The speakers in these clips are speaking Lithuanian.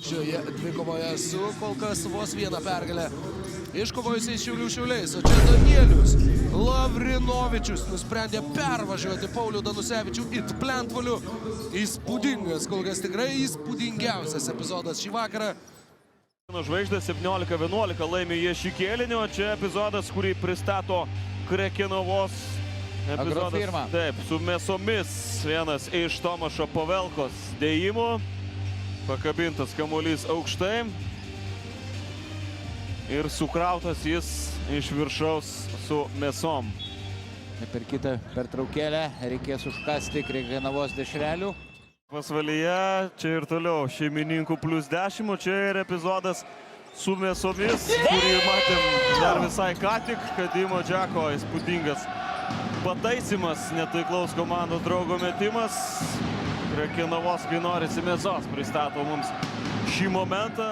Šioje dvikovoje su kol kas vos vieną pergalę iškovojusiais Šiaulių Šiauliais. O čia Danielius Lavrinovičius nusprendė pervažiuoti Paulių Danusevičių it plentvalių. Įspūdingas, kol kas tikrai įspūdingiausias epizodas šį vakarą. Žvaigždės 17-11 laimi jie šį kėlinį, o čia epizodas, kurį pristato Krekenavos epizodas. Taip, su mesomis vienas iš Tomašo Pavelkos dėjimų. Pakabintas kamuolys aukštai ir sukrautas jis iš viršaus su mesom. Per kitą pertraukėlę reikės užkasti Krekenavos dešrelių. Pasvalyje čia ir toliau šeimininkų plus 10, čia ir epizodas su mesomis, kurį matėm dar visai ką tik, kad Dimo Džeko įspūdingas pataisimas, netaiklaus komandos draugo metimas. Krekenavos, kai norisi mėsos, pristato mums šį momentą.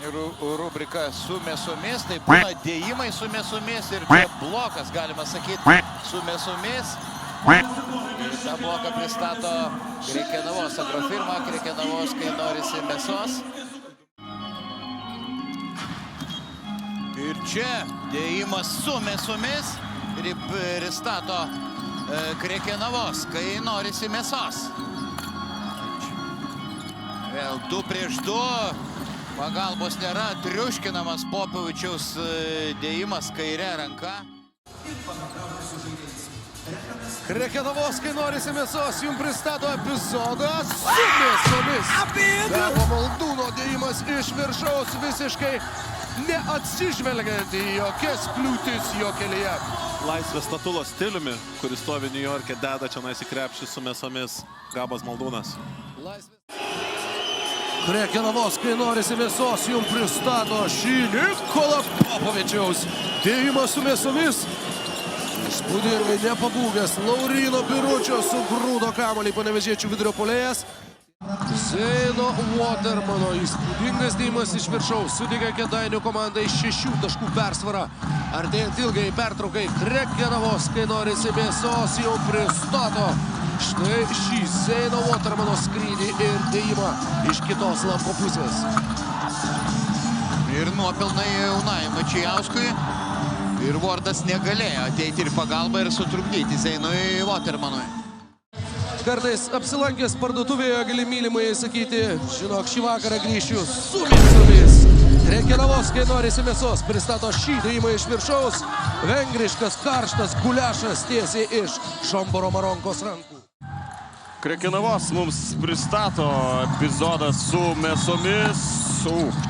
Ir rubrika su mėsomis, tai būna dėjimai su mėsomis ir čia blokas, galima sakyti, su mėsomis. Ir tą bloką pristato Krekenavos agrofirma, Krekenavos, kai norisi mėsos. Ir čia dėjimas su mėsomis ir pristato Krekenavos, kai norisi mėsos. Vėl 2 prieš 2. Pagalbos nėra. Triuškinamas Popovičiaus dėjimas kairė ranka. Krekenavos, kai norisi mėsos, jums pristato epizodą su mėsomis. Darbo Maldūno dėjimas iš viršaus visiškai neatsižvelgiant į jokias kliūtis jo kelyje. Laisvės statulos stiliumi, kuris stovi New York'e, deda čia į krepšį su mėsomis Gabas Maldūnas. Krekenavos, kai norisi mėsos, jums pristato šį Nikola Popovičiaus dėjimą su mėsomis. Įspūdingai nepabūgęs Lauryno Biručio sugrūdo kamuolį panevėžiečių vidurio puolėjas. Zeino Watermano įspūdingas dėjimas iš viršaus suteikia Kėdainių komandai 6 taškų persvarą. Artėjant ilgai pertraukai, Krekenavos, kai norisi mėsos, jau pristato štai šį Zeino Watermano skrydį ir dėjimą iš kitos lanko pusės. Ir nuopelnai Jaunai Mačiauskui. Ir Vordas negalėjo ateiti ir pagalbą ir sutrukdyti Zeinui Watermanui. Kartais apsilankęs parduotuvėje gali mylimai sakyti, žinok, šį vakarą grįšiu su mėsomis. Krekenavos, kai norisi mėsos, pristato šį dėjimą iš viršaus. Vengriškas karštas guliašas tiesiai iš Šomboro Maronkos rankų. Krekenavos mums pristato epizodą su mėsomis.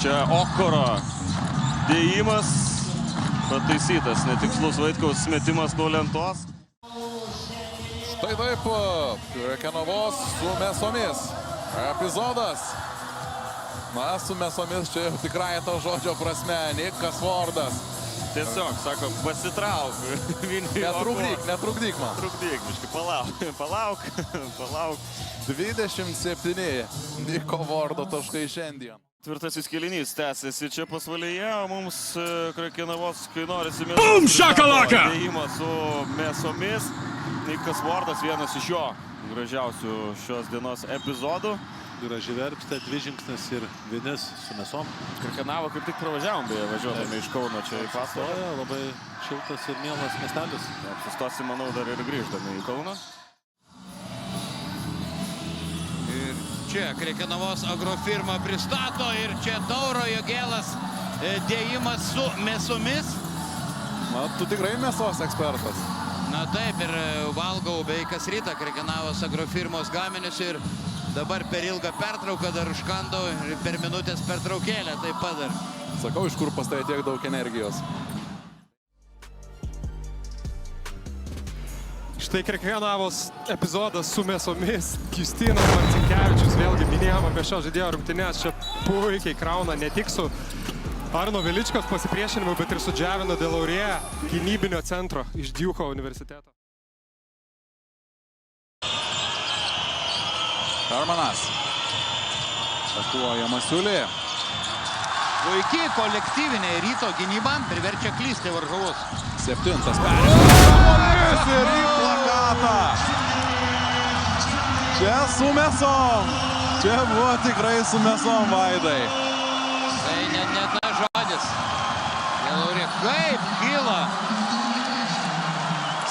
Čia Okoro dėjimas pataisytas, netikslus Vaitkaus metimas nuo lentos. Štai taip, Krekenavos su mėsomis. Epizodas. Na, su mėsomis čia jau tikrai to žodžio prasme. Nikas Vordas. Tiesiog, sako, pasitrauk. Netrukdyk man. Trukdyk, biškai, palauk. 27 Niko Vordo taškai šiandien. Tvirtasis kėlinys tęsiasi čia Pasvalyje, o mums Krekenavos, kai norisi dėjimas su mėsomis. Nikas Vordas, vienas iš jo gražiausių šios dienos epizodų. Graži verpstė, 2 žingsnis ir Vinis su mėsom. Krekenavą kaip tik pravažiavom, beje, važiuodami iš Kauno čia į Pasvalį. Labai šiltas ir mielas miestelis. Apsistosim, manau, dar ir grįždami į Kauną. Ir čia Krekenavos agrofirma pristato ir čia Tauro Jogėlas dėjimas su mėsomis. Na, tu tikrai mėsos ekspertas. Na taip, ir valgau beveik kas rytą Krekenavos agrofirmos gaminius ir dabar per ilgą pertrauką dar užkandau ir per minutės pertraukėlę taip pat dar. Sakau, iš kur pas tai tiek daug energijos. Štai Krekenavos epizodas su mėsomis. Justinas Marcinkevičius, vėlgi minėjom apie šio žaidėjo rungtynes, čia puikiai krauna ne tik su Arno Veličkos pasipriešinimu, bet ir su Džiavino de Laurė, gynybinio centro iš Duke universiteto. Hermanas. Atakuoja Masiulį. Puikiai kolektyvinė Ryto gynyba priverčia klysti varžovus. 7 perėjimas ir į plakatą. Čia su mėsom. Čia buvo tikrai su mėsom, Vaidai. Tai net ta žodis. Lauri, kaip kyla.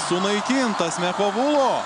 Sunaikintas Mekovulo.